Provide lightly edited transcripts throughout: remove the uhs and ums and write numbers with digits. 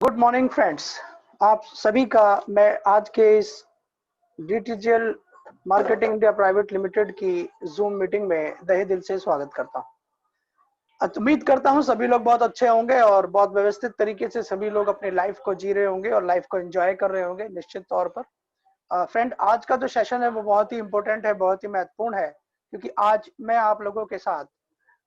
Good morning friends. आप सभी का मैं आज के इस digital marketing India private limited की जूम मीटिंग में तहे दिल से स्वागत करता हूं। उम्मीद करता हूं सभी लोग बहुत अच्छे होंगे और बहुत व्यवस्थित तरीके से सभी लोग अपनी लाइफ को जी रहे होंगे और लाइफ को एंजॉय कर रहे होंगे निश्चित तौर पर। फ्रेंड, आज का जो सेशन है वो बहुत ही इंपॉर्टेंट है, बहुत ही महत्वपूर्ण है, क्योंकि आज मैं आप लोगों के साथ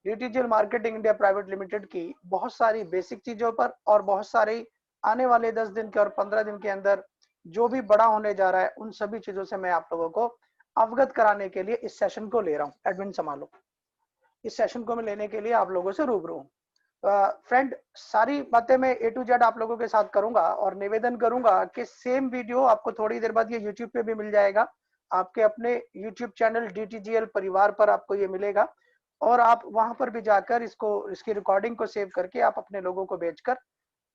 digital marketing India private limited की बहुत सारी बेसिक चीजों पर और बहुत सारी आने वाले 10 दिन के और 15 दिन के अंदर जो भी बड़ा होने जा रहा है उन सभी चीजों से मैं आप लोगों को अवगत कराने के लिए इस सेशन को ले रहा हूँ। एडमिन संभालो, इस सेशन को मैं लेने के लिए आप लोगों से रूबरू हूँ। फ्रेंड, सारी बातें मैं ए टू जेड आप लोगों के साथ करूंगा और निवेदन करूंगा कि सेम वीडियो आपको थोड़ी देर बाद ये यूट्यूब पे भी मिल जाएगा। आपके अपने यूट्यूब चैनल डीटीजीएल परिवार पर आपको ये मिलेगा और आप वहां पर भी जाकर इसकी रिकॉर्डिंग को सेव करके आप अपने लोगों को भेजकर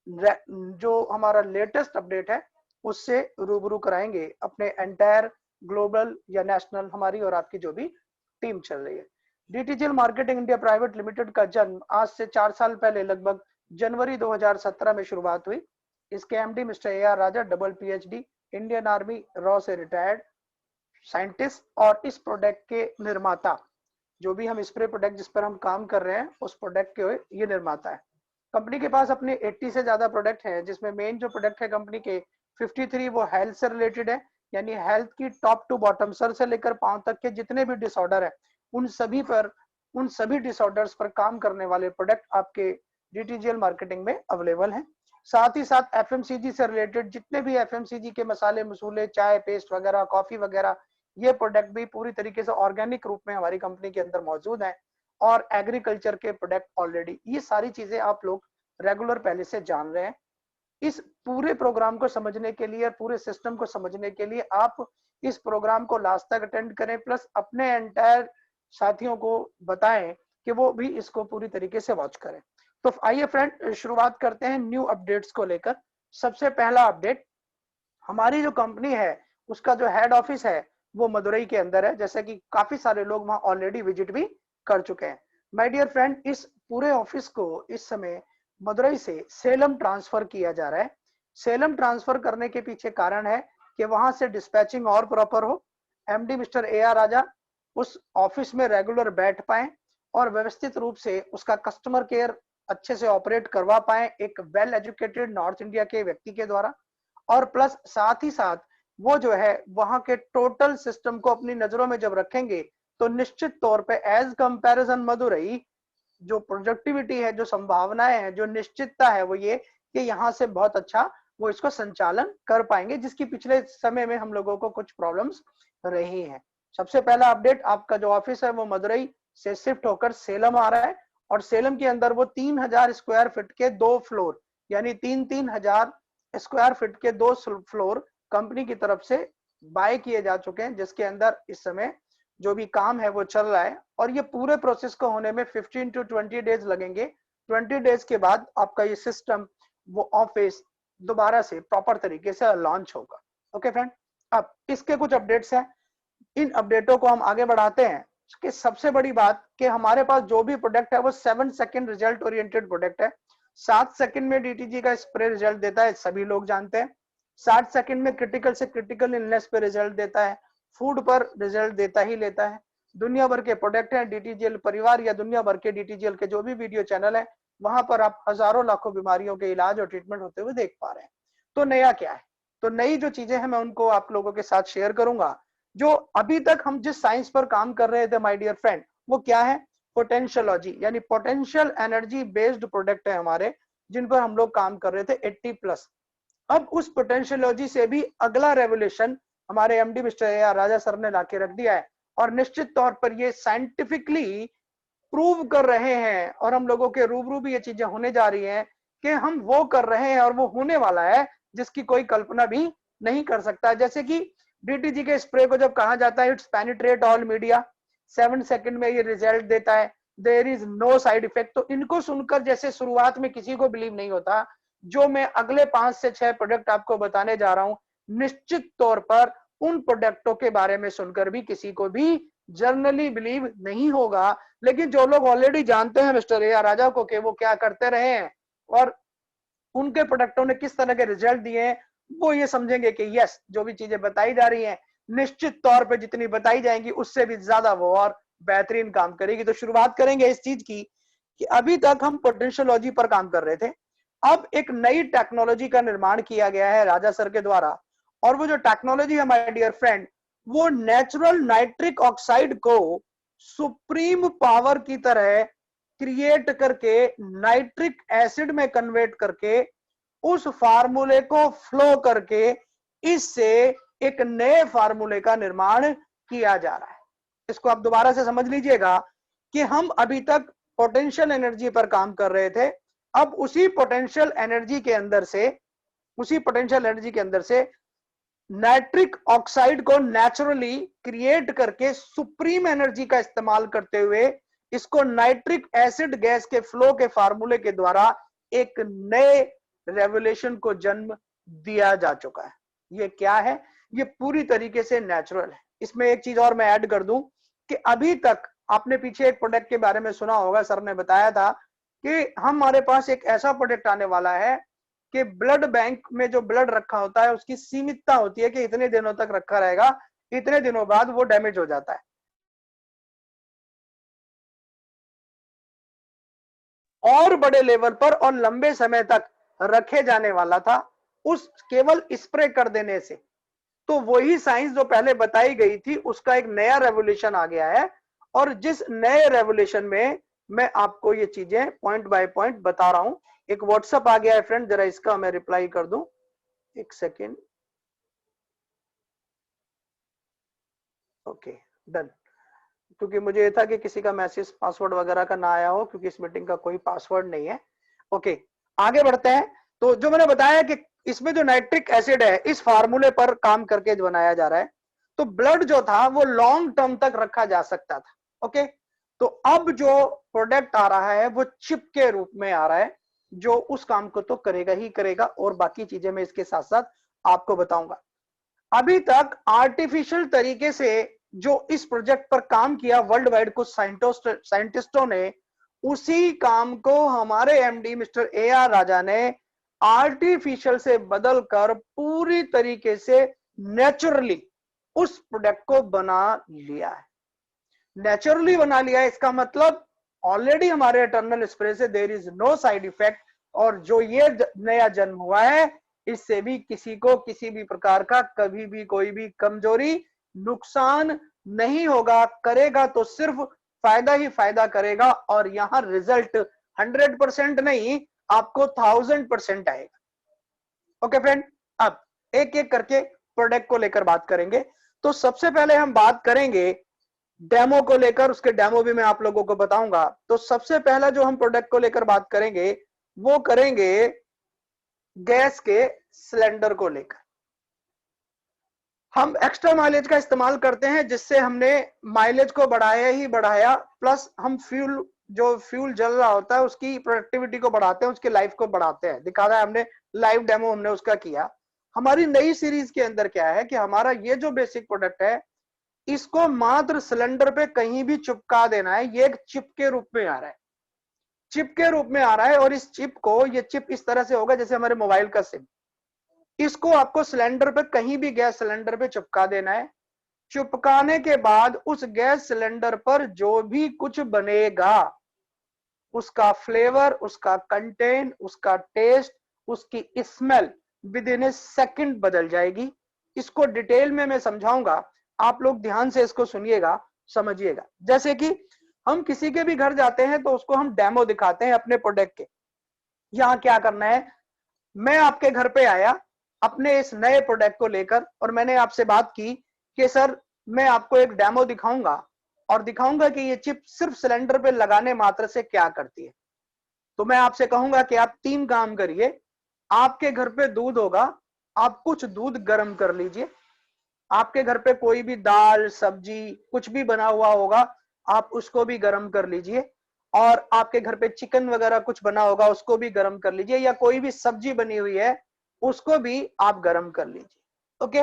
जो हमारा लेटेस्ट अपडेट है उससे रूबरू कराएंगे अपने एंटायर ग्लोबल या नेशनल हमारी और आपकी जो भी टीम चल रही है। डीटीजीएल मार्केटिंग इंडिया प्राइवेट लिमिटेड का जन्म आज से 4 साल पहले लगभग जनवरी 2017 में शुरुआत हुई। इसके MD mister A R Raja, double PhD, Indian army raw से रिटायर्ड साइंटिस्ट और इस प्रोडक्ट के निर्माता, जो भी हम स्प्रे प्रोडक्ट जिस पर हम काम कर रहे हैं उस प्रोडक्ट के ये निर्माता है। कंपनी के पास अपने 80 से ज्यादा प्रोडक्ट हैं, जिसमें मेन जो प्रोडक्ट है कंपनी के 53 वो हेल्थ से रिलेटेड है, यानी हेल्थ की टॉप टू बॉटम, सर से लेकर पांव तक के जितने भी डिसऑर्डर है उन सभी डिसऑर्डर्स पर काम करने वाले प्रोडक्ट आपके डीटीजीएल मार्केटिंग में अवेलेबल हैं। साथ ही साथ एफएमसीजी से रिलेटेड जितने भी एफएमसीजी के मसाले मसूले, चाय पेस्ट वगैरह, कॉफी वगैरह, ये प्रोडक्ट भी पूरी तरीके से ऑर्गेनिक रूप में हमारी कंपनी के अंदर मौजूद है। और एग्रीकल्चर के प्रोडक्ट ऑलरेडी, ये सारी चीजें आप लोग रेगुलर पहले से जान रहे हैं। इस पूरे प्रोग्राम को समझने के लिए और पूरे सिस्टम को समझने के लिए आप इस प्रोग्राम को लास्ट तक अटेंड करें, प्लस अपने एंटायर साथियों को बताएं कि वो भी इसको पूरी तरीके से वॉच करें। तो आइए फ्रेंड, शुरुआत करते हैं न्यू अपडेट्स को लेकर। सबसे पहला अपडेट, हमारी जो कंपनी है उसका जो हेड ऑफिस है वो मदुरई के अंदर है, जैसे कि काफी सारे लोग वहां ऑलरेडी विजिट भी कर चुके हैं। माय डियर फ्रेंड, इस पूरे ऑफिस को इस समय मदुरई से सेलम ट्रांसफर किया जा रहा है। सेलम ट्रांसफर करने के पीछे कारण है कि वहां से डिस्पैचिंग और प्रॉपर हो, एमडी मिस्टर ए आर राजा उस ऑफिस में रेगुलर बैठ पाए और व्यवस्थित रूप से उसका कस्टमर केयर अच्छे से ऑपरेट करवा पाए एक वेल एजुकेटेड नॉर्थ इंडिया के व्यक्ति के द्वारा। और प्लस साथ ही साथ वो जो है वहां के टोटल सिस्टम को अपनी नजरों में जब रखेंगे तो निश्चित तौर पे एज कंपैरिजन मदुरई, जो प्रोडक्टिविटी है, जो संभावनाएं हैं, जो निश्चितता है, वो ये कि यहाँ से बहुत अच्छा वो इसको संचालन कर पाएंगे, जिसकी पिछले समय में हम लोगों को कुछ प्रॉब्लम्स रही हैं। सबसे पहला अपडेट, आपका जो ऑफिस है वो मदुरई से शिफ्ट होकर सेलम आ रहा है और सेलम के अंदर वो 3000 स्क्वायर फीट के 2 फ्लोर, यानी 3,000 स्क्वायर फीट के 2 फ्लोर कंपनी की तरफ से बाय किए जा चुके हैं, जिसके अंदर इस समय जो भी काम है वो चल रहा है। और ये पूरे प्रोसेस को होने में 15 to 20 डेज लगेंगे। 20 डेज के बाद आपका ये सिस्टम, वो ऑफिस दोबारा से प्रॉपर तरीके से लॉन्च होगा। ओके फ्रेंड, अब इसके कुछ अपडेट्स हैं, इन अपडेटों को हम आगे बढ़ाते हैं। कि सबसे बड़ी बात कि हमारे पास जो भी प्रोडक्ट है वो 7 सेकंड रिजल्ट ओरिएंटेड प्रोडक्ट है। 7 सेकंड में डीटीजी का स्प्रे रिजल्ट देता है, सभी लोग जानते हैं। 60 सेकंड में क्रिटिकल से क्रिटिकल इलनेस पे रिजल्ट देता है, फूड पर रिजल्ट देता ही लेता है। दुनिया भर के प्रोडक्ट हैं, डीटीजीएल परिवार या दुनिया भर के डीटीजीएल के जो भी वीडियो चैनल है वहां पर आप हजारों लाखों बीमारियों के इलाज और ट्रीटमेंट होते हुए देख पा रहे हैं। तो नया क्या है, तो नई जो चीजें हैं मैं उनको आप लोगों के साथ शेयर करूंगा। जो अभी तक हम जिस साइंस पर काम कर रहे थे माय डियर फ्रेंड, वो क्या है, पोटेंशियोलॉजी, यानी पोटेंशियल एनर्जी बेस्ड प्रोडक्ट है हमारे, जिन पर हम लोग काम कर रहे थे 80+। अब उस पोटेंशियोलॉजी से भी अगला रेवोल्यूशन हमारे MD mister A R Raja sir ने लाके रख दिया है और निश्चित तौर पर ये साइंटिफिकली प्रूव कर रहे हैं और हम लोगों के रूबरू भी ये चीजें होने जा रही हैं कि हम वो कर रहे हैं और वो होने वाला है जिसकी कोई कल्पना भी नहीं कर सकता। जैसे कि डीटीजी के स्प्रे को जब कहा जाता है it's penetrate all media, 7 second में ये रिजल्ट देता है, there is no side effect, तो इनको सुनकर जैसे शुरुआत में किसी को बिलीव नहीं होता, जो मैं अगले 5 से 6 प्रोडक्ट आपको बताने जा रहा हूं, निश्चित तौर पर उन प्रोडक्टों के बारे में सुनकर भी किसी को भी जर्नली बिलीव नहीं होगा। लेकिन जो लोग ऑलरेडी जानते हैं मिस्टर ए आर राजा को कि वो क्या करते रहे हैं और उनके प्रोडक्टों ने किस तरह के रिजल्ट दिए हैं, वो ये समझेंगे कि यस जो भी चीजें बताई जा रही हैं निश्चित तौर पे जितनी बताई जाएंगी उससे भी ज्यादा वो और बेहतरीन काम करेगी। तो शुरुआत करेंगे इस चीज की कि अभी तक हम पोटेंशियोलॉजी पर काम कर रहे थे, अब एक नई टेक्नोलॉजी का निर्माण किया गया है राजा सर के द्वारा, और वो जो टेक्नोलॉजी है माय डियर फ्रेंड, वो नेचुरल नाइट्रिक ऑक्साइड को सुप्रीम पावर की तरह क्रिएट करके नाइट्रिक एसिड में कन्वर्ट करके उस फार्मूले को फ्लो करके इससे एक नए फार्मूले का निर्माण किया जा रहा है। इसको आप दोबारा से समझ लीजिएगा कि हम अभी तक पोटेंशियल एनर्जी पर काम कर रहे थे, अब उसी पोटेंशियल एनर्जी के अंदर से नाइट्रिक ऑक्साइड को नेचुरली क्रिएट करके सुप्रीम एनर्जी का इस्तेमाल करते हुए इसको नाइट्रिक एसिड गैस के फ्लो के फार्मूले के द्वारा एक नए रेवोल्यूशन को जन्म दिया जा चुका है। ये क्या है? ये पूरी तरीके से नेचुरल है। इसमें एक चीज और मैं ऐड कर दूं कि अभी तक आपने पीछे एक प्रोडक्ट के बारे में सुना होगा, सर ने बताया था कि हमारे पास एक ऐसा प्रोडक्ट आने वाला है कि ब्लड बैंक में जो ब्लड रखा होता है उसकी सीमितता होती है कि इतने दिनों तक रखा रहेगा, इतने दिनों बाद वो डैमेज हो जाता है। और बड़े लेवल पर और लंबे समय तक रखे जाने वाला था उस केवल स्प्रे कर देने से। तो वही साइंस जो पहले बताई गई थी उसका एक नया रेवोल्यूशन आ गया है, और जिस नए रेवोल्यूशन में मैं आपको ये चीजें पॉइंट बाय पॉइंट बता रहा हूं। एक व्हाट्सएप आ गया है फ्रेंड, जरा इसका मैं रिप्लाई कर दूं, एक सेकेंड। ओके डन, क्योंकि मुझे ये था कि किसी का मैसेज पासवर्ड वगैरह का ना आया हो, क्योंकि इस मीटिंग का कोई पासवर्ड नहीं है। ओके आगे बढ़ते हैं। तो जो मैंने बताया कि इसमें जो नाइट्रिक एसिड है इस फार्मूले पर काम करके जो बनाया जा रहा है, तो ब्लड जो था वो लॉन्ग टर्म तक रखा जा सकता था। ओके, तो अब जो प्रोडक्ट आ रहा है वो चिप के रूप में आ रहा है, जो उस काम को तो करेगा ही करेगा, और बाकी चीजें मैं इसके साथ साथ आपको बताऊंगा। अभी तक आर्टिफिशियल तरीके से जो इस प्रोजेक्ट पर काम किया वर्ल्ड वाइड कुछ साइंटिस्टों ने, उसी काम को हमारे एमडी मिस्टर ए आर राजा ने आर्टिफिशियल से बदलकर पूरी तरीके से नेचुरली उस प्रोडक्ट को बना लिया है। नेचुरली बना लिया है, इसका मतलब ऑलरेडी हमारे इटर्नल स्प्रे से there is no side effect, और जो ये नया जन्म हुआ है इससे भी किसी को किसी भी प्रकार का कभी भी कोई भी कमजोरी नुकसान नहीं होगा, करेगा तो सिर्फ फायदा ही फायदा करेगा, और यहां रिजल्ट 100% नहीं आपको 1000% आएगा। ओके फ्रेंड, अब एक एक करके प्रोडक्ट को लेकर बात करेंगे। तो सबसे पहले हम बात करेंगे डेमो को लेकर, उसके डेमो भी मैं आप लोगों को बताऊंगा। तो सबसे पहला जो हम प्रोडक्ट को लेकर बात करेंगे वो करेंगे गैस के सिलेंडर को लेकर। हम एक्स्ट्रा माइलेज का इस्तेमाल करते हैं जिससे हमने माइलेज को बढ़ाया ही बढ़ाया, प्लस हम फ्यूल जल रहा होता है उसकी प्रोडक्टिविटी को बढ़ाते हैं, उसकी लाइफ को बढ़ाते हैं। दिखा है हमने लाइव डेमो हमने उसका किया। हमारी नई सीरीज के अंदर क्या है कि हमारा ये जो बेसिक प्रोडक्ट है इसको मात्र सिलेंडर पे कहीं भी चिपका देना है। ये एक चिप के रूप में आ रहा है, चिप के रूप में आ रहा है, और इस चिप को, ये चिप इस तरह से होगा जैसे हमारे मोबाइल का सिम। इसको आपको सिलेंडर पे कहीं भी गैस सिलेंडर पे चिपका देना है। चिपकाने के बाद उस गैस सिलेंडर पर जो भी कुछ बनेगा उसका फ्लेवर, उसका कंटेंट, उसका टेस्ट, उसकी smell with in A second बदल जाएगी। इसको डिटेल में मैं समझाऊंगा, आप लोग ध्यान से इसको सुनिएगा, समझिएगा। जैसे कि हम किसी के भी घर जाते हैं तो उसको हम डेमो दिखाते हैं अपने प्रोडक्ट के। यहां क्या करना है, मैं आपके घर पे आया अपने इस नए प्रोडक्ट को लेकर, और मैंने आपसे बात की कि सर मैं आपको एक डेमो दिखाऊंगा और दिखाऊंगा कि ये चिप सिर्फ सिलेंडर पे लगाने मात्र से क्या करती है। तो मैं आपसे कहूंगा कि आप 3 काम करिए। आपके घर पे दूध होगा, आप कुछ दूध गर्म कर लीजिए। आपके घर पे कोई भी दाल सब्जी कुछ भी बना हुआ होगा, आप उसको भी गर्म कर लीजिए। और आपके घर पे चिकन वगैरह कुछ बना होगा उसको भी गर्म कर लीजिए, या कोई भी सब्जी बनी हुई है उसको भी आप गर्म कर लीजिए। ओके,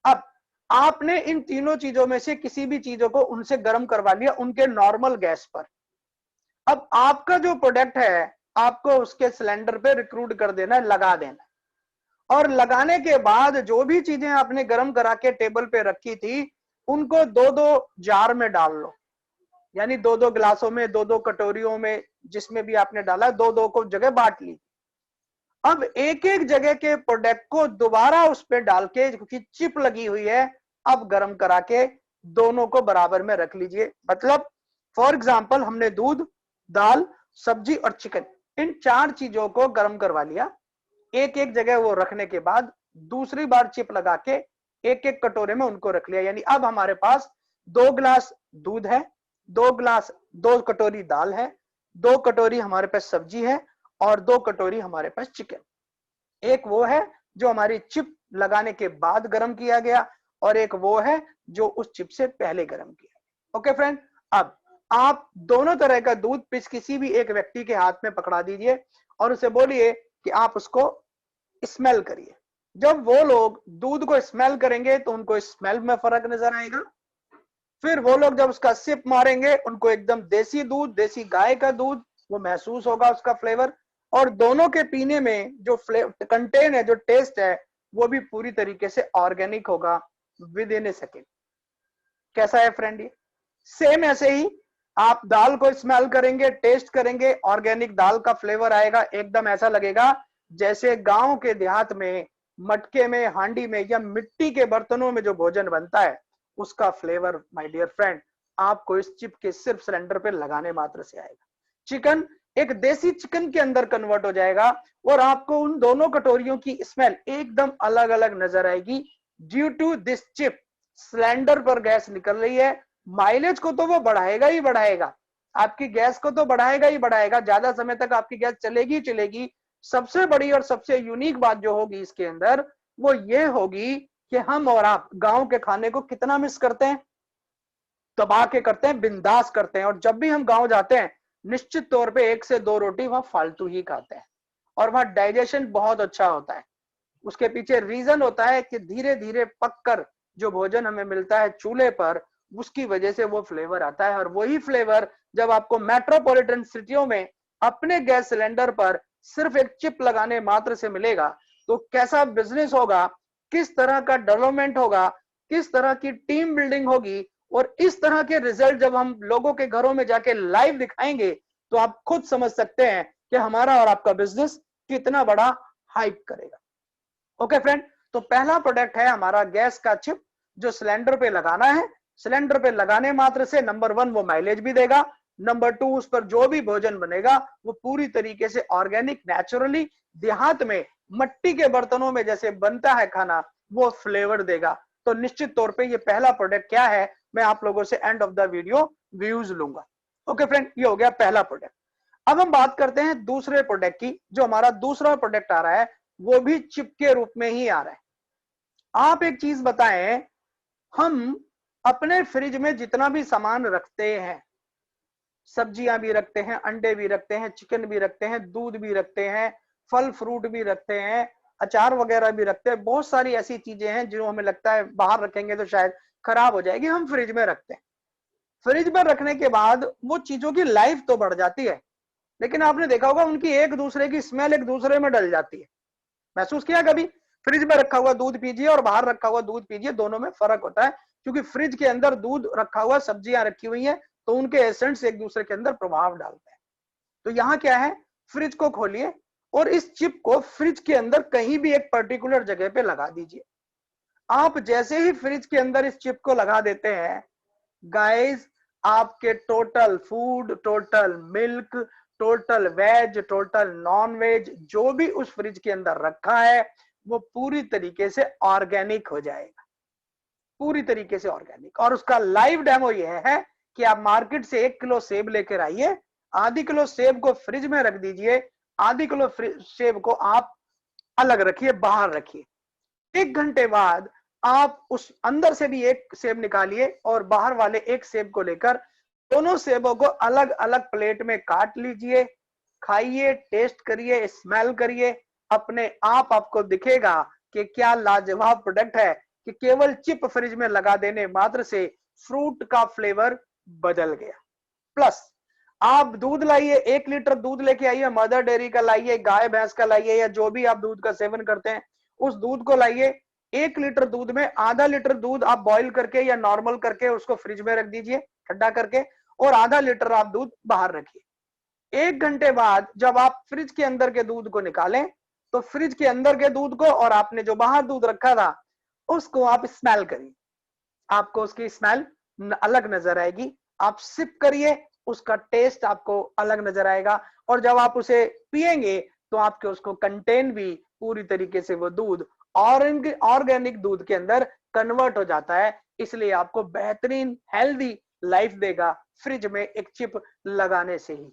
अब आपने इन तीनों चीजों में से किसी भी चीजों को उनसे गर्म करवा लिया उनके नॉर्मल गैस पर। अब आपका जो प्रोडक्ट है आपको उसके सिलेंडर पे रिक्रूट कर देना है, लगा देना है। और लगाने के बाद जो भी चीजें आपने गर्म करा के टेबल पे रखी थी उनको दो दो जार में डाल लो, यानी दो दो गिलासों में, दो दो कटोरियों में, जिसमें भी आपने डाला दो दो को जगह बांट ली। अब एक एक जगह के प्रोडक्ट को दोबारा उस पर डाल के, क्योंकि चिप लगी हुई है, अब गर्म करा के दोनों को बराबर में रख लीजिए। मतलब फॉर एग्जाम्पल हमने दूध, दाल, सब्जी और चिकन, इन 4 चीजों को गर्म करवा लिया। एक एक जगह वो रखने के बाद दूसरी बार चिप लगा के एक एक कटोरे में उनको रख लिया। यानी अब हमारे पास 2 गिलास दूध है, 2 कटोरी दाल है, 2 कटोरी हमारे पास सब्जी है और 2 कटोरी हमारे पास चिकन। एक वो है जो हमारी चिप लगाने के बाद गर्म किया गया और एक वो है जो उस चिप से पहले गर्म किया। ओके फ्रेंड, अब आप दोनों तरह का दूध किसी भी एक व्यक्ति के हाथ में पकड़ा दीजिए और उसे बोलिए कि आप उसको स्मेल करिए। जब वो लोग दूध को स्मेल करेंगे तो उनको स्मेल में फर्क नजर आएगा। फिर वो लोग जब उसका सिप मारेंगे उनको एकदम देसी दूध, देसी गाय का दूध वो महसूस होगा उसका फ्लेवर, और दोनों के पीने में जो कंटेन है, जो टेस्ट है, वो भी पूरी तरीके से ऑर्गेनिक होगा विद इन ए सेकेंड। कैसा है फ्रेंड? ये सेम ऐसे ही आप दाल को स्मेल करेंगे, टेस्ट करेंगे, ऑर्गेनिक दाल का फ्लेवर आएगा, एकदम ऐसा लगेगा जैसे गांव के देहात में मटके में, हांडी में या मिट्टी के बर्तनों में जो भोजन बनता है उसका फ्लेवर माय डियर फ्रेंड आपको इस चिप के सिर्फ सिलेंडर पे लगाने मात्र से आएगा। चिकन एक देसी चिकन के अंदर कन्वर्ट हो जाएगा और आपको उन दोनों कटोरियों की स्मेल एकदम अलग अलग नजर आएगी। Due to this chip cylinder पर गैस निकल रही है, माइलेज को तो वो बढ़ाएगा ही बढ़ाएगा, आपकी गैस को तो बढ़ाएगा ही बढ़ाएगा, ज्यादा समय तक आपकी गैस चलेगी चलेगी। सबसे बड़ी और सबसे यूनिक बात जो होगी इसके अंदर वो ये होगी कि हम और आप गांव के खाने को कितना मिस करते हैं, दबा के करते हैं, बिंदास करते हैं। और जब भी हम गांव जाते हैं निश्चित तौर पे 1 से 2 रोटी वहां फालतू ही खाते हैं और वहां डाइजेशन बहुत अच्छा होता है। उसके पीछे रीजन होता है कि धीरे धीरे पककर जो भोजन हमें मिलता है चूल्हे पर, उसकी वजह से वो फ्लेवर आता है। और वही फ्लेवर जब आपको मेट्रोपॉलिटन सिटियों में अपने गैस सिलेंडर पर सिर्फ एक चिप लगाने मात्र से मिलेगा तो कैसा बिजनेस होगा, किस तरह का डेवलपमेंट होगा, किस तरह की टीम बिल्डिंग होगी, और इस तरह के रिजल्ट जब हम लोगों के घरों में जाके लाइव दिखाएंगे तो आप खुद समझ सकते हैं कि हमारा और आपका बिजनेस कितना बड़ा हाइप करेगा। ओके फ्रेंड, तो पहला प्रोडक्ट है हमारा गैस का चिप जो सिलेंडर पे लगाना है। सिलेंडर पे लगाने मात्र से नंबर 1 वो माइलेज भी देगा, नंबर 2 उस पर जो भी भोजन बनेगा वो पूरी तरीके से ऑर्गेनिक, नेचुरली देहात में मट्टी के बर्तनों में जैसे बनता है खाना वो फ्लेवर देगा। तो निश्चित तौर पे ये पहला प्रोडक्ट क्या है मैं आप लोगों से end of the video views लूंगा। ओके फ्रेंड, ये हो गया पहला प्रोडक्ट। अब हम बात करते हैं दूसरे प्रोडक्ट की। जो हमारा दूसरा प्रोडक्ट आ रहा है वो भी चिप के रूप में ही आ रहा है। आप एक चीज बताएं, हम अपने फ्रिज में जितना भी सामान रखते हैं, सब्जियां भी रखते हैं, अंडे भी रखते हैं, चिकन भी रखते हैं, दूध भी रखते हैं, फल फ्रूट भी रखते हैं, अचार वगैरह भी रखते हैं, बहुत सारी ऐसी चीजें हैं जो हमें लगता है बाहर रखेंगे तो शायद खराब हो जाएगी, हम फ्रिज में रखते हैं। फ्रिज में रखने के बाद वो चीजों की लाइफ तो बढ़ जाती है, लेकिन आपने देखा होगा उनकी एक दूसरे की स्मेल एक दूसरे में डल जाती है। महसूस किया कभी? फ्रिज में रखा हुआ दूध पीजिए और बाहर रखा हुआ दूध पीजिए, दोनों में फर्क होता है, क्योंकि फ्रिज के अंदर दूध रखा हुआ, सब्जियां रखी हुई हैं, तो उनके एसेंट्स एक दूसरे के अंदर प्रभाव डालते हैं। तो यहाँ क्या है, फ्रिज को खोलिए और इस चिप को फ्रिज के अंदर कहीं भी एक पर्टिकुलर जगह पे लगा दीजिए। आप जैसे ही फ्रिज के अंदर इस चिप को लगा देते हैं गाइस, आपके total food, total milk, total veg, total non veg जो भी उस फ्रिज के अंदर रखा है वो पूरी तरीके से ऑर्गेनिक हो जाएगा, पूरी तरीके से ऑर्गेनिक। और उसका लाइव डेमो यह है कि आप मार्केट से 1 किलो सेब लेकर आइए, आधी किलो सेब को फ्रिज में रख दीजिए, आधी किलो सेब को आप अलग रखिए, बाहर रखिए। 1 घंटे बाद आप उस अंदर से भी एक सेब निकालिए और बाहर वाले एक सेब को लेकर दोनों सेबों को अलग अलग प्लेट में काट लीजिए, खाइए, टेस्ट करिए, स्मेल करिए, अपने आप आपको दिखेगा कि क्या लाजवाब प्रोडक्ट है कि केवल चिप फ्रिज में लगा देने मात्र से फ्रूट का फ्लेवर बदल गया। प्लस आप दूध लाइए, 1 लीटर दूध लेके आइए, मदर डेयरी का लाइए, गाय भैंस का लाइए, या जो भी आप दूध का सेवन करते हैं उस दूध को लाइए। 1 लीटर दूध में आधा लीटर दूध आप बॉईल करके या नॉर्मल करके उसको फ्रिज में रख दीजिए ठंडा करके, और आधा लीटर आप दूध बाहर रखिए। 1 घंटे बाद जब आप फ्रिज के अंदर के दूध को निकालें, तो फ्रिज के अंदर के दूध को और आपने जो बाहर दूध रखा था उसको आप स्मेल करिए, आपको उसकी स्मेल अलग नजर आएगी। आप सिप करिए, उसका टेस्ट आपको अलग नजर आएगा, और जब आप उसे पिएंगे तो आपके उसको कंटेन भी पूरी तरीके से वो दूध ऑर्गेनिक दूध के अंदर कन्वर्ट हो जाता है, इसलिए आपको बेहतरीन हेल्दी लाइफ देगा फ्रिज में एक चिप लगाने से ही।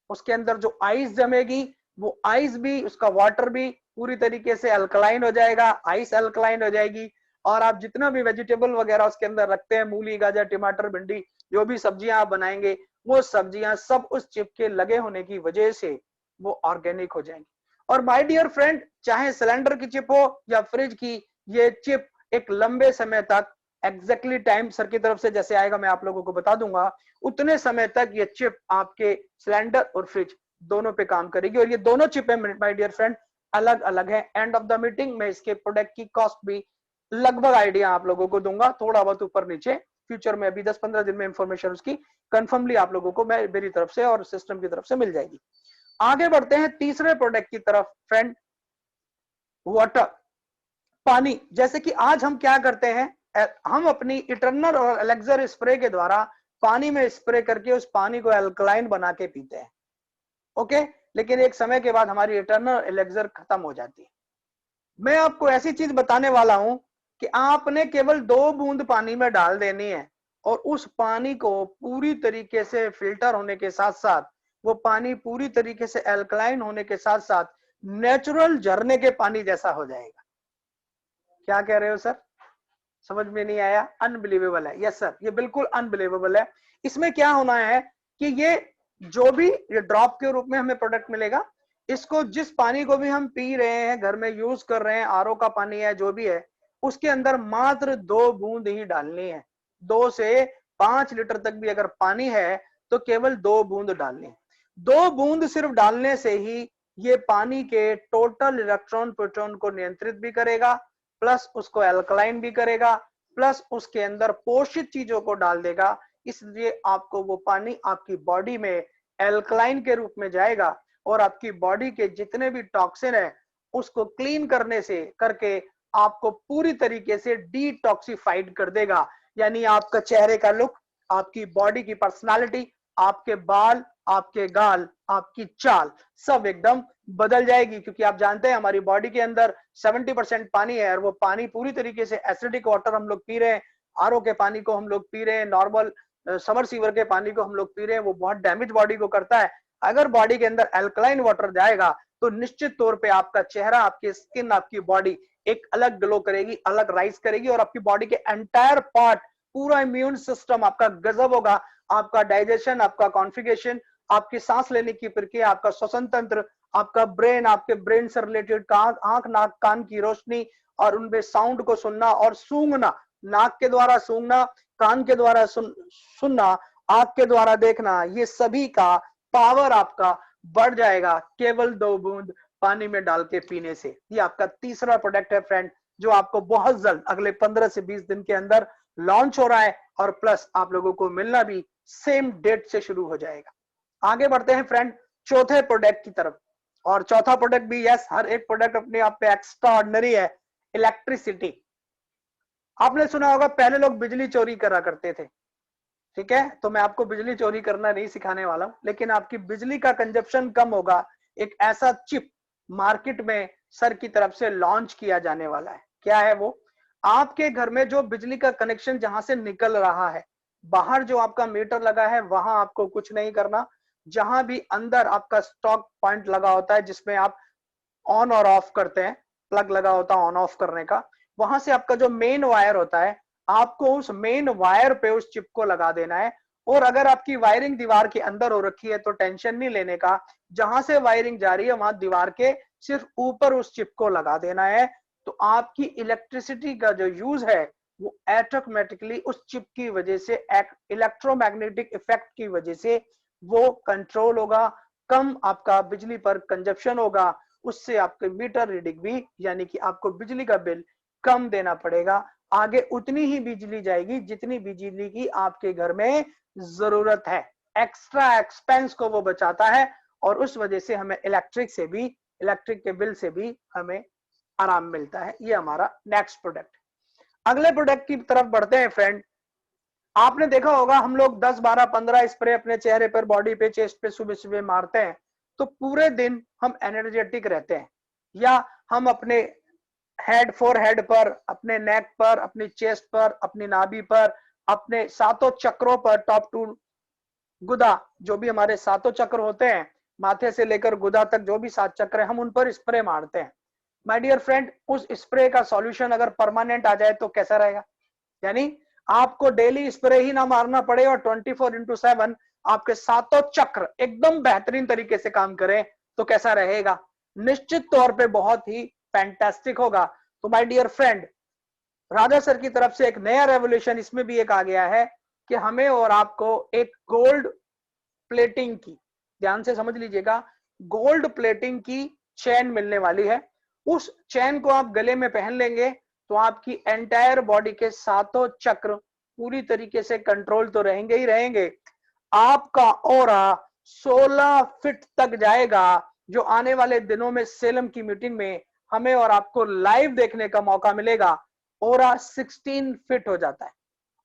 उसके अंदर जो आइस जमेगी वो आइस भी, उसका वाटर भी पूरी तरीके से अल्कलाइन हो जाएगा, आइस अल्कलाइन हो जाएगी, और आप जितना भी वेजिटेबल वगैरह उसके अंदर रखते हैं, मूली गाजर टमाटर भिंडी, जो भी सब्जियां आप बनाएंगे वो सब्जियां सब उस चिप के लगे होने की वजह से वो ऑर्गेनिक हो जाएंगी। और माय डियर फ्रेंड, चाहे सिलेंडर की चिप हो या फ्रिज की, ये चिप एक लंबे समय तक, एग्जैक्टली टाइम सर की तरफ से जैसे आएगा मैं आप लोगों को बता दूंगा, उतने समय तक ये चिप आपके सिलेंडर और फ्रिज दोनों पे काम करेगी। और ये दोनों चिप है माय डियर फ्रेंड अलग अलग है। एंड ऑफ द मीटिंग में इसके प्रोडक्ट की कॉस्ट भी लगभग आइडिया आप लोगों को दूंगा, थोड़ा बहुत ऊपर नीचे, फ्यूचर में अभी 10-15 दिन में इंफॉर्मेशन उसकी कंफर्मली आप लोगों को मेरी तरफ से और सिस्टम की तरफ से मिल जाएगी। आगे बढ़ते हैं तीसरे प्रोडक्ट की तरफ फ्रेंड, वाटर, पानी। जैसे कि आज हम क्या करते हैं, हम अपनी इटर्नल और एलेक्सर स्प्रे के द्वारा पानी में स्प्रे करके उस पानी को अल्कलाइन बना के पीते हैं, ओके। लेकिन एक समय के बाद हमारी इटर्नल एलेक्सर खत्म हो जाती है। मैं आपको ऐसी चीज बताने वाला हूं कि आपने केवल 2 बूंद पानी में डाल देनी है, और उस पानी को पूरी तरीके से फिल्टर होने के साथ साथ, वो पानी पूरी तरीके से अल्कलाइन होने के साथ साथ नेचुरल झरने के पानी जैसा हो जाएगा। क्या कह रहे हो सर, समझ में नहीं आया? अनबिलीवेबल है। यस सर, ये बिल्कुल अनबिलीवेबल है। इसमें क्या होना है कि ये जो भी ये ड्रॉप के रूप में हमें प्रोडक्ट मिलेगा, इसको जिस पानी को भी हम पी रहे हैं, घर में यूज कर रहे हैं, आरओ का पानी है जो भी है, उसके अंदर मात्र 2 बूंद ही डालनी है। 2 से 5 लीटर तक भी अगर पानी है तो केवल 2 बूंद डालनी है। 2 बूंद सिर्फ डालने से ही ये पानी के टोटल इलेक्ट्रॉन प्रोटॉन को नियंत्रित भी करेगा, प्लस उसको एल्कलाइन भी करेगा, प्लस उसके अंदर पोषित चीजों को डाल देगा। इसलिए आपको वो पानी आपकी बॉडी में एल्कलाइन के रूप में जाएगा, और आपकी बॉडी के जितने भी टॉक्सिन है उसको क्लीन करने से करके आपको पूरी तरीके से डिटॉक्सिफाइड कर देगा। यानी आपका चेहरे का लुक, आपकी बॉडी की पर्सनालिटी, आपके बाल, आपके गाल, आपकी चाल सब एकदम बदल जाएगी। क्योंकि आप जानते हैं हमारी बॉडी के अंदर 70% पानी है, और वो पानी पूरी तरीके से एसिडिक वाटर हम लोग पी रहे हैं, आरओ के पानी को हम लोग पी रहे हैं, नॉर्मल समर सीवर के पानी को हम लोग पी रहे हैं, वो बहुत डैमेज बॉडी को करता है। अगर बॉडी के अंदर अल्कलाइन वाटर जाएगा तो निश्चित तौर पे आपका चेहरा, आपकी स्किन, आपकी बॉडी एक अलग ग्लो करेगी, अलग राइज करेगी, और आपकी बॉडी के एंटायर पार्ट, पूरा इम्यून सिस्टम आपका गजब होगा। आपका डाइजेशन, आपका कॉन्फिगरेशन, आपकी सांस लेने की प्रक्रिया, आपका श्वसन तंत्र, आपका ब्रेन, आपके ब्रेन से रिलेटेड आंख नाक कान की रोशनी, और उनमें साउंड को सुनना और सूंघना, नाक के द्वारा सूंघना, कान के द्वारा सुनना, आंख के द्वारा देखना, ये सभी का पावर आपका बढ़ जाएगा केवल 2 बूंद पानी में डाल के पीने से। ये आपका तीसरा प्रोडक्ट है फ्रेंड, जो आपको बहुत जल्द अगले 15 से 20 दिन के अंदर लॉन्च हो रहा है, और प्लस आप लोगों को मिलना भी सेम डेट से शुरू हो जाएगा। आगे बढ़ते हैं फ्रेंड चौथे प्रोडक्ट की तरफ। और चौथा प्रोडक्ट भी, यस, हर एक प्रोडक्ट अपने आप पे एक्स्ट्रा ऑर्डिनरी है, इलेक्ट्रिसिटी। आपने सुना होगा पहले लोग बिजली चोरी करा करते थे, ठीक है, तो मैं आपको बिजली चोरी करना नहीं सिखाने वाला हूं, लेकिन आपकी बिजली का कंजप्शन कम होगा। एक ऐसा चिप मार्केट में सर की तरफ से लॉन्च किया जाने वाला है। क्या है वो? आपके घर में जो बिजली का कनेक्शन जहां से निकल रहा है, बाहर जो आपका मीटर लगा है वहां आपको कुछ नहीं करना। जहां भी अंदर आपका स्टॉक पॉइंट लगा होता है जिसमें आप ऑन और ऑफ करते हैं, प्लग लगा होता है ऑन ऑफ करने का, वहां से आपका जो मेन वायर होता है, आपको उस मेन वायर पे उस चिप को लगा देना है। और अगर आपकी वायरिंग दीवार के अंदर हो रखी है तो टेंशन नहीं लेने का, जहां से वायरिंग जा रही है वहां दीवार के सिर्फ ऊपर उस चिप को लगा देना है। तो आपकी इलेक्ट्रिसिटी का जो यूज है वो ऑटोमेटिकली उस चिप की वजह से, इलेक्ट्रोमैग्नेटिक इफेक्ट की वजह से वो कंट्रोल होगा, कम आपका बिजली पर कंजप्शन होगा, उससे आपके मीटर रीडिंग भी यानी कि आपको बिजली का बिल कम देना पड़ेगा। आगे उतनी ही बिजली जाएगी जितनी बिजली की आपके घर में जरूरत है। एक्स्ट्रा एक्सपेंस को वो बचाता है और उस वजह से हमें इलेक्ट्रिक के बिल से भी हमें आराम मिलता है। ये हमारा नेक्स्ट प्रोडक्ट। अगले प्रोडक्ट की तरफ बढ़ते हैं फ्रेंड। आपने देखा होगा हम लोग 10 12 15 स्प्रे अपने चेहरे पर, बॉडी पे, चेस्ट पे सुबह सुबह मारते हैं तो पूरे दिन हम एनर्जेटिक रहते हैं। या हम अपने फोर हेड पर, अपने नेक पर, अपनी चेस्ट पर, अपनी नाभि पर, अपने सातों चक्रों पर, टॉप टू गुदा, जो भी हमारे सातों चक्र होते हैं, माथे से लेकर गुदा तक जो भी 7 चक्र है, हम उन पर स्प्रे मारते हैं। माय डियर फ्रेंड, उस स्प्रे का सॉल्यूशन अगर परमानेंट आ जाए तो कैसा रहेगा? यानी आपको डेली स्प्रे ही ना मारना पड़े और 24/7 आपके सातों चक्र एकदम बेहतरीन तरीके से काम करें तो कैसा रहेगा? निश्चित तौर पे बहुत ही फैंटास्टिक होगा। तो my dear friend, Raja sir की तरफ से एक नया रेवोल्यूशन इसमें भी एक आ गया है कि हमें और आपको एक गोल्ड प्लेटिंग की, ध्यान से समझ लीजिएगा, गोल्ड प्लेटिंग की चेन मिलने वाली है। उस चेन को आप गले में पहन लेंगे तो आपकी एंटायर बॉडी के सातों चक्र पूरी तरीके से कंट्रोल तो रहेंगे ही रहेंगे। आपका ऑरा 16 फीट तक जाएगा, जो आने वाले दिनों में सेलम की मीटिंग में हमें और आपको लाइव देखने का मौका मिलेगा। ऑरा 16 फीट हो जाता है।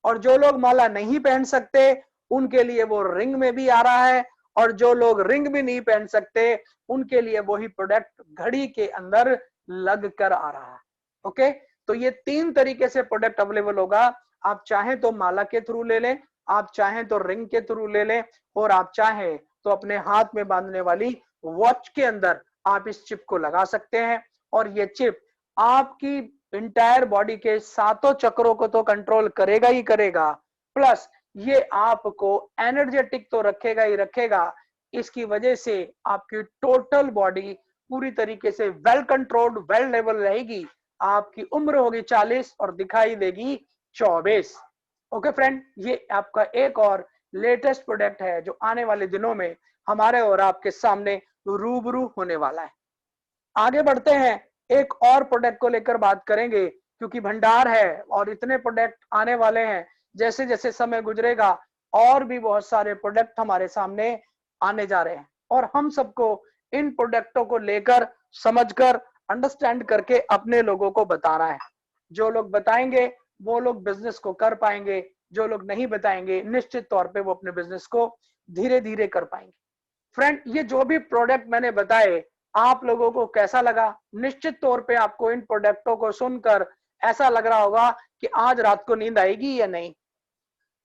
और जो लोग माला नहीं पहन सकते उनके लिए वो रिंग में भी आ रहा है, और जो लोग रिंग भी नहीं पहन सकते उनके लिए वही प्रोडक्ट घड़ी के अंदर लग कर आ रहा है। ओके, तो ये 3 तरीके से प्रोडक्ट अवेलेबल होगा। आप चाहें तो माला के थ्रू ले लें, आप चाहें तो रिंग के थ्रू ले लें, और आप चाहें तो अपने हाथ में बांधने वाली वॉच के अंदर आप इस चिप को लगा सकते हैं। और ये चिप आपकी इंटायर बॉडी के सातों चक्रों को तो कंट्रोल करेगा ही करेगा, प्लस ये आपको एनर्जेटिक तो रखेगा ही रखेगा। इसकी वजह से आपकी टोटल बॉडी पूरी तरीके से वेल कंट्रोल्ड, वेल लेवल रहेगी। आपकी उम्र होगी 40 और दिखाई देगी 24। ओके फ्रेंड, ये आपका एक और लेटेस्ट प्रोडक्ट है जो आने वाले दिनों में हमारे और आपके सामने रूबरू होने वाला है। आगे बढ़ते हैं, एक और प्रोडक्ट को लेकर बात करेंगे, क्योंकि भंडार है और इतने प्रोडक्ट आने वाले हैं। जैसे जैसे समय गुजरेगा और भी बहुत सारे प्रोडक्ट हमारे सामने आने जा रहे हैं, और हम सबको इन प्रोडक्टों को लेकर, समझकर, अंडरस्टैंड करके अपने लोगों को बताना है। जो लोग बताएंगे वो लोग बिजनेस को कर पाएंगे, जो लोग नहीं बताएंगे निश्चित तौर पे वो अपने बिजनेस को धीरे धीरे कर पाएंगे। फ्रेंड, ये जो भी प्रोडक्ट मैंने बताए आप लोगों को कैसा लगा? निश्चित तौर पे आपको इन प्रोडक्टों को सुनकर ऐसा लग रहा होगा कि आज रात को नींद आएगी या नहीं।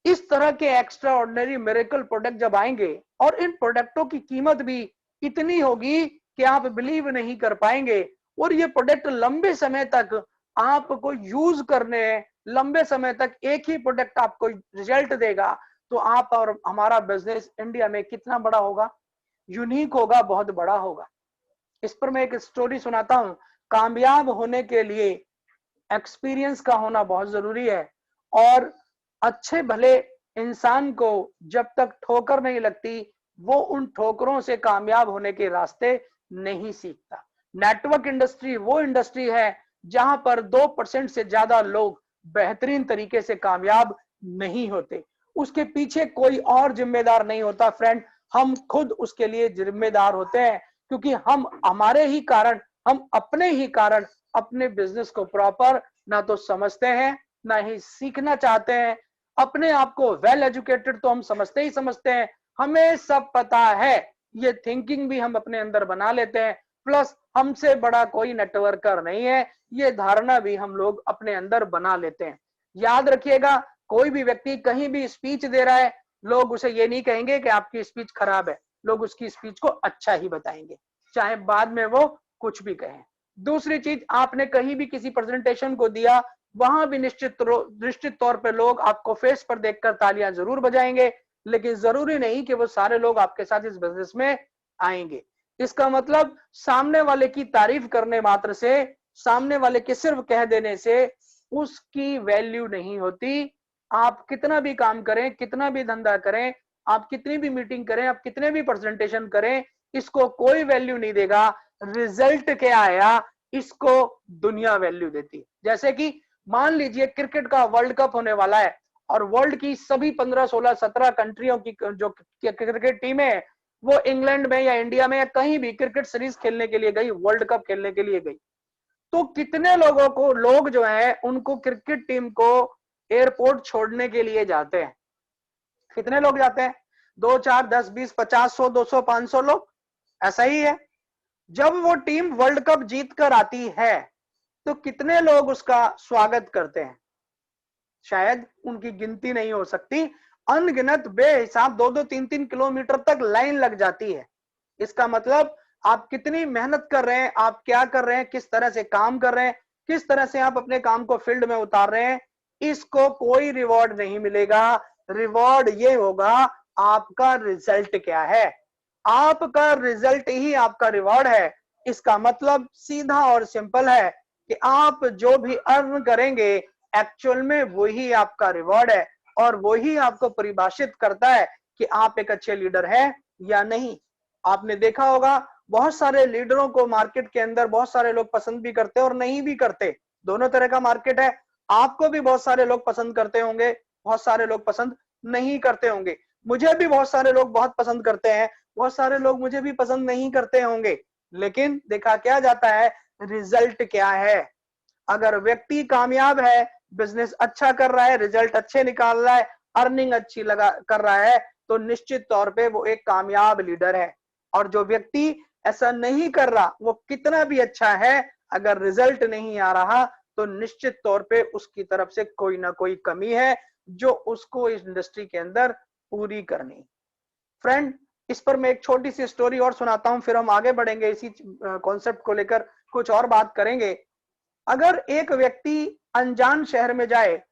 इस तरह के एक्स्ट्रा ऑर्डिनरी मिरेकल प्रोडक्ट जब आएंगे और इन प्रोडक्टों की कीमत भी इतनी होगी कि आप बिलीव नहीं कर पाएंगे, और ये प्रोडक्ट लंबे समय तक आपको यूज करने हैं, लंबे समय तक एक ही प्रोडक्ट आपको रिजल्ट देगा, तो आप और हमारा बिजनेस इंडिया में कितना बड़ा होगा, यूनिक होगा, बहुत बड़ा होगा। इस पर मैं एक स्टोरी सुनाता हूं। कामयाब होने के लिए एक्सपीरियंस का होना बहुत जरूरी है, और अच्छे भले इंसान को जब तक ठोकर नहीं लगती वो उन ठोकरों से कामयाब होने के रास्ते नहीं सीखता। नेटवर्क इंडस्ट्री वो इंडस्ट्री है जहां पर 2% से ज्यादा लोग बेहतरीन तरीके से कामयाब नहीं होते। उसके पीछे कोई और जिम्मेदार नहीं होता फ्रेंड, हम खुद उसके लिए जिम्मेदार होते हैं, क्योंकि हम अपने ही कारण अपने बिजनेस को प्रॉपर ना तो समझते हैं ना ही सीखना चाहते हैं। अपने आप को वेल एजुकेटेड तो हम समझते ही समझते हैं, हमें सब पता है, ये थिंकिंग भी हम अपने अंदर बना लेते हैं, प्लस हमसे बड़ा कोई नेटवर्कर नहीं है, ये धारणा भी हम लोग अपने अंदर बना लेते हैं। याद रखिएगा, कोई भी व्यक्ति कहीं भी स्पीच दे रहा है, लोग उसे ये नहीं कहेंगे कि आपकी स्पीच खराब है, लोग उसकी स्पीच को अच्छा ही बताएंगे, चाहे बाद में वो कुछ भी कहें। दूसरी चीज, आपने कहीं भी किसी प्रेजेंटेशन को दिया, वहां भी निश्चित तौर पे लोग आपको फेस पर देखकर तालियां जरूर बजाएंगे, लेकिन जरूरी नहीं कि वो सारे लोग आपके साथ इस बिजनेस में आएंगे। इसका मतलब सामने वाले की तारीफ करने मात्र से, सामने वाले के सिर्फ कह देने से उसकी वैल्यू नहीं होती। आप कितना भी काम करें, कितना भी धंधा करें, आप कितनी भी मीटिंग करें, आप कितने भी प्रेजेंटेशन करें, इसको कोई वैल्यू नहीं देगा। रिजल्ट क्या आया इसको दुनिया वैल्यू देती। जैसे कि मान लीजिए क्रिकेट का वर्ल्ड कप होने वाला है और वर्ल्ड की सभी 15, 16, 17 कंट्रियों की जो क्रिकेट टीमें हैं वो इंग्लैंड में या इंडिया में या कहीं भी क्रिकेट सीरीज खेलने के लिए गई, वर्ल्ड कप खेलने के लिए गई, तो कितने लोगों को, लोग जो है उनको क्रिकेट टीम को एयरपोर्ट छोड़ने के लिए जाते हैं? कितने लोग जाते हैं? 2, 4, 10, 20, 50, 100, 200, 500 लोग, ऐसा ही है। जब वो टीम वर्ल्ड कप जीत कर आती है तो कितने लोग उसका स्वागत करते हैं? शायद उनकी गिनती नहीं हो सकती, अनगिनत बेहिसाब 2-2, 3-3 किलोमीटर तक लाइन लग जाती है। इसका मतलब आप कितनी मेहनत कर रहे हैं, आप क्या कर रहे हैं, किस तरह से काम कर रहे हैं, किस तरह से आप अपने काम को फील्ड में उतार रहे हैं, इसको कोई रिवॉर्ड नहीं मिलेगा। रिवॉर्ड ये होगा आपका रिजल्ट क्या है। आपका रिजल्ट ही आपका रिवॉर्ड है। इसका मतलब सीधा और सिंपल है कि आप जो भी अर्न करेंगे एक्चुअल में वही आपका रिवॉर्ड है और वही आपको परिभाषित करता है कि आप एक अच्छे लीडर हैं या नहीं। आपने देखा होगा बहुत सारे लीडरों को मार्केट के अंदर बहुत सारे लोग पसंद भी करते और नहीं भी करते, दोनों तरह का मार्केट है। आपको भी बहुत सारे लोग पसंद करते होंगे, बहुत सारे लोग पसंद नहीं करते होंगे, मुझे भी बहुत सारे लोग बहुत पसंद करते हैं, बहुत सारे लोग मुझे भी पसंद नहीं करते होंगे। लेकिन देखा क्या जाता है, रिजल्ट क्या है। अगर व्यक्ति कामयाब है, बिजनेस अच्छा कर रहा है, रिजल्ट अच्छे निकाल रहा है, अर्निंग अच्छी लगा कर रहा है, तो निश्चित तौर पे वो एक कामयाब लीडर है। और जो व्यक्ति ऐसा नहीं कर रहा, वो कितना भी अच्छा है, अगर रिजल्ट नहीं आ रहा तो निश्चित तौर पे उसकी तरफ से कोई ना कोई कमी है जो उसको इस इंडस्ट्री के अंदर पूरी करनी। फ्रेंड, इस पर मैं एक छोटी सी स्टोरी और सुनाता हूं, फिर हम आगे बढ़ेंगे, इसी कॉन्सेप्ट को लेकर कुछ और बात करेंगे। अगर एक व्यक्ति अनजान शहर में जाए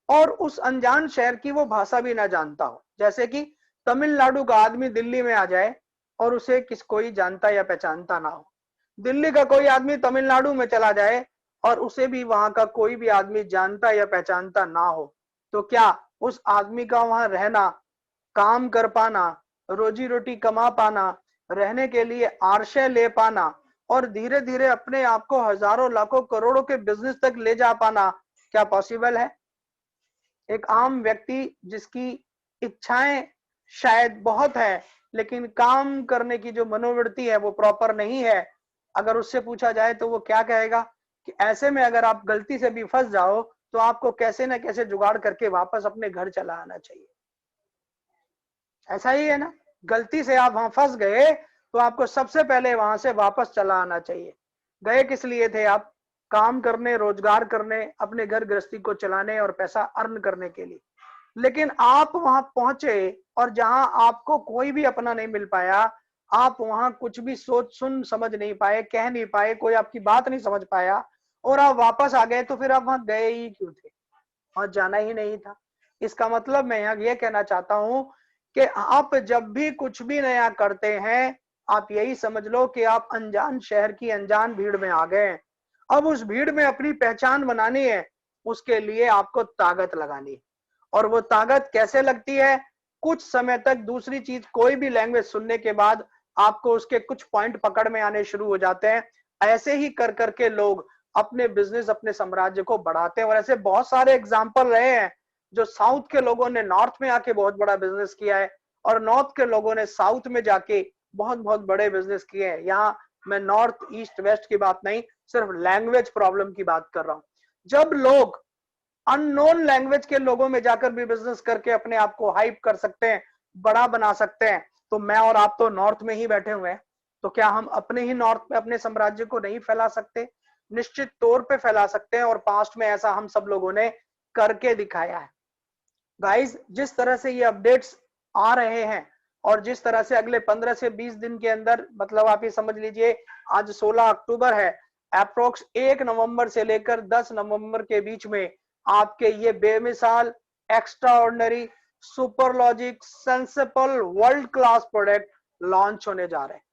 और उस अनजान शहर की वो भाषा भी ना जानता हो, जैसे कि तमिलनाडु का आदमी दिल्ली में आ जाए और उसे कोई जानता या पहचानता ना हो, दिल्ली का कोई आदमी तमिलनाडु में चला जाए और उसे भी वहां का कोई भी आदमी जानता या पहचानता ना हो, तो क्या उस आदमी का वहां रहना, काम कर पाना, रोजी रोटी कमा पाना, रहने के लिए आश्रय ले पाना और धीरे धीरे अपने आप को हजारों, लाखों, करोड़ों के बिजनेस तक ले जा पाना क्या पॉसिबल है? एक आम व्यक्ति जिसकी इच्छाएं शायद बहुत है लेकिन काम करने की जो मनोवृत्ति है वो प्रॉपर नहीं है, अगर उससे पूछा जाए तो वो क्या कहेगा कि ऐसे में अगर आप गलती से भी फंस जाओ तो आपको कैसे ना कैसे जुगाड़ करके वापस अपने घर चला आना चाहिए। ऐसा ही है ना, गलती से आप वहां फंस गए तो आपको सबसे पहले वहां से वापस चला आना चाहिए। गए किस लिए थे आप? काम करने, रोजगार करने, अपने घर गृहस्थी को चलाने और पैसा अर्न करने के लिए। लेकिन आप वहां पहुंचे और जहां आपको कोई भी अपना नहीं मिल पाया, आप वहां कुछ भी सोच सुन समझ नहीं पाए, कह नहीं पाए, कोई आपकी बात नहीं समझ पाया और आप वापस आ गए, तो फिर आप वहां गए ही क्यों थे? वहां जाना ही नहीं था। इसका मतलब मैं यहाँ ये कहना चाहता हूं कि आप जब भी कुछ भी नया करते हैं, आप यही समझ लो कि आप अनजान शहर की अनजान भीड़ में आ गए। अब उस भीड़ में अपनी पहचान बनानी है, उसके लिए आपको ताकत लगानी है। और वो ताकत कैसे लगती है? कुछ समय तक दूसरी चीज, कोई भी लैंग्वेज सुनने के बाद आपको उसके कुछ पॉइंट पकड़ में आने शुरू हो जाते हैं। ऐसे ही कर करके लोग अपने बिजनेस, अपने साम्राज्य को बढ़ाते हैं। और ऐसे बहुत सारे एग्जाम्पल रहे हैं जो साउथ के लोगों ने नॉर्थ में आके बहुत बड़ा बिजनेस किया है और नॉर्थ के लोगों ने साउथ में जाके बहुत बहुत बड़े बिजनेस किए हैं। यहाँ मैं नॉर्थ, ईस्ट, वेस्ट की बात नहीं, सिर्फ लैंग्वेज प्रॉब्लम की बात कर रहा हूं। जब लोग अननोन लैंग्वेज के लोगों में जाकर भी बिजनेस करके अपने आप को हाइप कर सकते हैं, बड़ा बना सकते हैं, तो मैं और आप तो नॉर्थ में ही बैठे हुए हैं, तो क्या हम अपने ही नॉर्थ में अपने साम्राज्य को नहीं फैला सकते? निश्चित तौर पे फैला सकते हैं और पास्ट में ऐसा हम सब लोगों ने करके दिखाया है। गाइस, जिस तरह से ये अपडेट्स आ रहे हैं और जिस तरह से अगले 15 से 20 दिन के अंदर, मतलब आप ये समझ लीजिए आज 16 अक्टूबर है, अप्रोक्स 1 नवंबर से लेकर 10 नवंबर के बीच में आपके ये बेमिसाल, extraordinary, super logic, sensible, world class product launch होने जा रहे हैं।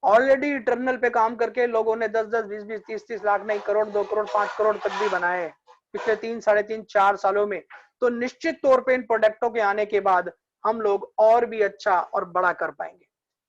ऑलरेडी इटर्नल पे काम करके लोगों ने 10-10, 20-20, 30-30 लाख, नहीं करोड़, 2 करोड़, 5 करोड़ तक भी बनाए हैं पिछले 3, 3.5, 4 सालों में। तो निश्चित तौर पे इन प्रोडक्टों के आने के बाद हम लोग और भी अच्छा और बड़ा कर पाएंगे।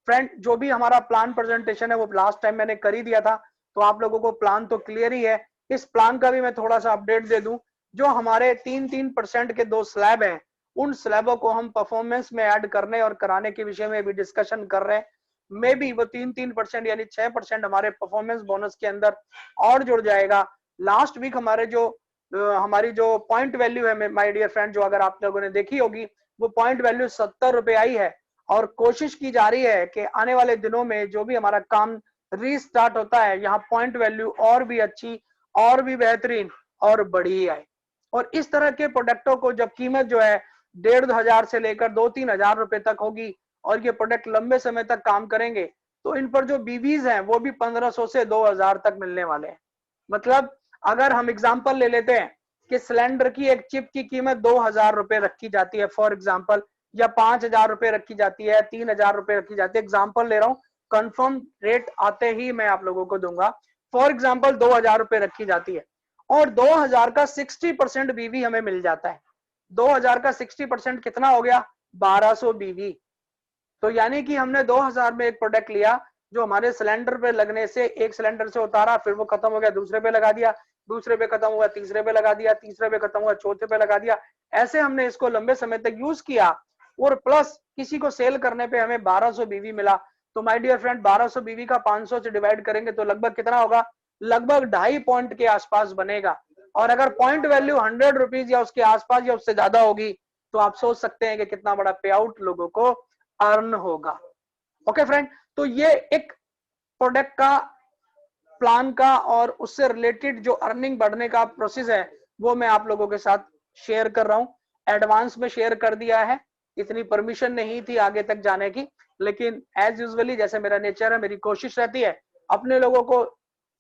फ्रेंड, जो भी हमारा प्लान प्रेजेंटेशन है वो लास्ट टाइम मैंने कर ही दिया था, तो आप लोगों को प्लान तो क्लियर ही है। इस प्लान का भी मैं थोड़ा सा अपडेट दे दूं। जो हमारे 3-3% के 2 स्लैब हैं, उन स्लैबों को हम परफॉर्मेंस में ऐड करने और कराने के विषय में भी डिस्कशन कर रहे हैं। मे बी वो 3-3% यानी 6% हमारे परफॉर्मेंस बोनस के अंदर और जुड़ जाएगा। लास्ट वीक हमारी जो पॉइंट वैल्यू है माय डियर फ्रेंड, जो अगर आप लोगों ने देखी होगी, वो पॉइंट वैल्यू 70 रुपए आई है। और कोशिश की जा रही है कि आने वाले दिनों में जो भी हमारा काम रीस्टार्ट होता है, यहाँ पॉइंट वैल्यू और भी अच्छी, और भी बेहतरीन और बड़ी आए। और इस तरह के प्रोडक्टों को जब कीमत जो है 1,500 से लेकर 2-3 हजार रुपए तक होगी और ये प्रोडक्ट लंबे समय तक काम करेंगे, तो इन पर जो बीवीज हैं वो भी 1500 से 2000 तक मिलने वाले हैं। मतलब अगर हम एग्जांपल ले लेते हैं कि सिलेंडर की एक चिप की कीमत 2000 रुपए रखी जाती है फॉर एग्जांपल, या 5000 रुपए रखी जाती है, 3000 रुपए रखी जाती है, एग्जांपल ले रहा हूं, कंफर्म रेट आते ही मैं आप लोगों को दूंगा। फॉर एग्जांपल 2000 रुपए रखी जाती है और 2000 का 60% बीवी हमें मिल जाता है। 2000 का 60% कितना हो गया? 1200 बीवी। तो यानी कि हमने 2000 में एक प्रोडक्ट लिया जो हमारे सिलेंडर पे लगने से, एक सिलेंडर से उतारा, फिर वो खत्म हो गया, दूसरे पे लगा दिया, दूसरे पे खत्म हुआ, तीसरे पे लगा दिया, तीसरे पे खत्म हुआ, चौथे पे लगा दिया। ऐसे हमने इसको लंबे समय तक यूज किया और प्लस किसी को सेल करने पे हमें 1200 बीवी मिला। तो माय डियर फ्रेंड, 1200 बीवी का 500 से डिवाइड करेंगे तो लगभग कितना होगा? लगभग 2.5 पॉइंट के आसपास बनेगा। और अगर पॉइंट वैल्यू 100 रुपीज या उसके आसपास या उससे ज्यादा होगी, तो आप सोच सकते हैं कि कितना बड़ा पे आउट लोगों को अर्न होगा। ओके फ्रेंड, तो ये एक प्रोडक्ट का प्लान का और उससे रिलेटेड जो अर्निंग बढ़ने का प्रोसेस है वो मैं आप लोगों के साथ शेयर कर रहा हूं। एडवांस में शेयर कर दिया है, इतनी परमिशन नहीं थी आगे तक जाने की, लेकिन एज यूजुअली जैसे मेरा नेचर है, मेरी कोशिश रहती है अपने लोगों को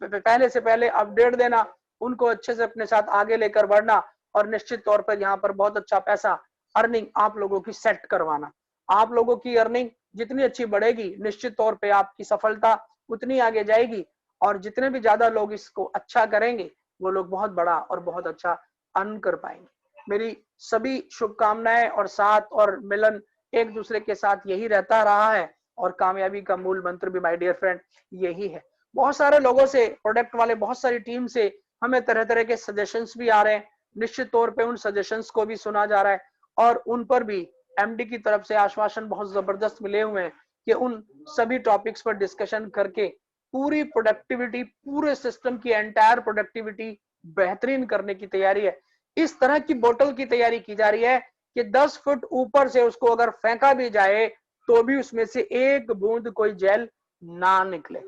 पहले से पहले अपडेट देना, उनको अच्छे से अपने साथ आगे लेकर बढ़ना और निश्चित तौर पर यहाँ पर बहुत अच्छा पैसा अर्निंग आप लोगों की सेट करवाना। आप लोगों की अर्निंग जितनी अच्छी बढ़ेगी, निश्चित तौर पे आपकी सफलता उतनी आगे जाएगी और जितने भी ज्यादा लोग इसको अच्छा करेंगे वो लोग बहुत बड़ा और बहुत अच्छा अर्न कर पाएंगे। मेरी सभी शुभकामनाएं और साथ और मिलन एक दूसरे के साथ यही रहता रहा है और कामयाबी का मूल मंत्र भी माय डियर फ्रेंड यही है। बहुत सारे लोगों से, प्रोडक्ट वाले बहुत सारी टीम से हमें तरह तरह के सजेशंस भी आ रहे हैं। निश्चित तौर पे उन सजेशंस को भी सुना जा रहा है और उन पर भी एमडी की तरफ से आश्वासन बहुत जबरदस्त मिले हुए हैं कि उन सभी टॉपिक्स पर डिस्कशन करके पूरी प्रोडक्टिविटी, पूरे सिस्टम की एंटायर प्रोडक्टिविटी बेहतरीन करने की तैयारी है। इस तरह की बोतल की तैयारी की जा रही है कि 10 फुट ऊपर से उसको अगर फेंका भी जाए तो भी उसमें से एक बूंद कोई जेल ना निकले।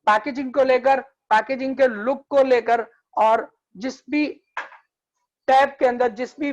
पैकेजिंग को लेकर, पैकेजिंग के लुक को लेकर और जिस भी टैब के अंदर, जिस भी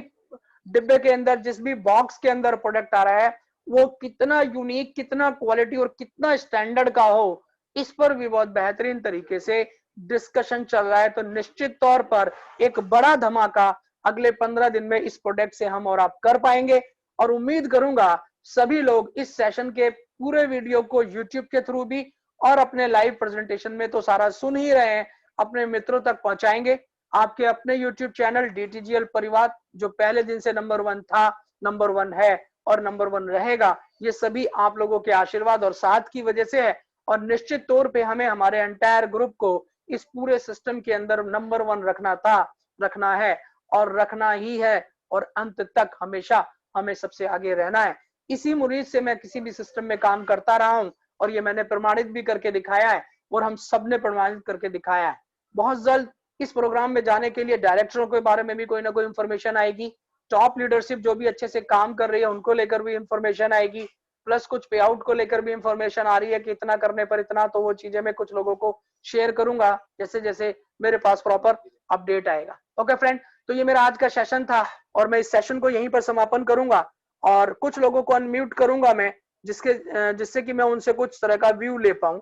डिब्बे के अंदर, जिस भी बॉक्स के अंदर प्रोडक्ट आ रहा है वो कितना यूनिक, कितना क्वालिटी और कितना स्टैंडर्ड का हो, इस पर भी बहुत बेहतरीन तरीके से डिस्कशन चल रहा है। तो निश्चित तौर पर एक बड़ा धमाका अगले 15 दिन में इस प्रोडक्ट से हम और आप कर पाएंगे और उम्मीद करूंगा सभी लोग इस सेशन के पूरे वीडियो को यूट्यूब के थ्रू भी और अपने लाइव प्रेजेंटेशन में तो सारा सुन ही रहे हैं, अपने मित्रों तक पहुंचाएंगे। आपके अपने यूट्यूब चैनल डीटीजीएल परिवार जो पहले दिन से नंबर 1 था, नंबर 1 है और नंबर 1 रहेगा, ये सभी आप लोगों के आशीर्वाद और साथ की वजह से है। और निश्चित तौर पे हमें हमारे एंटायर ग्रुप को इस पूरे सिस्टम के अंदर नंबर 1 रखना था, रखना है और रखना ही है और अंत तक हमेशा हमें सबसे आगे रहना है। इसी मुरीद से मैं किसी भी सिस्टम में काम करता रहा हूं और ये मैंने प्रमाणित भी करके दिखाया है और हम सब ने प्रमाणित करके दिखाया है। बहुत जल्द इस प्रोग्राम में जाने के लिए डायरेक्टरों के बारे में भी कोई ना कोई इंफॉर्मेशन आएगी, टॉप लीडरशिप जो भी अच्छे से काम कर रही है उनको लेकर भी इंफॉर्मेशन आएगी, प्लस कुछ पे आउट को लेकर भी इंफॉर्मेशन आ रही है कि इतना करने पर इतना, तो वो चीजें मैं कुछ लोगों को शेयर करूंगा जैसे जैसे मेरे पास प्रॉपर अपडेट आएगा। ओके फ्रेंड, तो ये मेरा आज का सेशन था और मैं इस सेशन को यहीं पर समापन करूंगा और कुछ लोगों को अनम्यूट करूंगा मैं जिससे कि मैं उनसे कुछ तरह का व्यू ले पाऊं।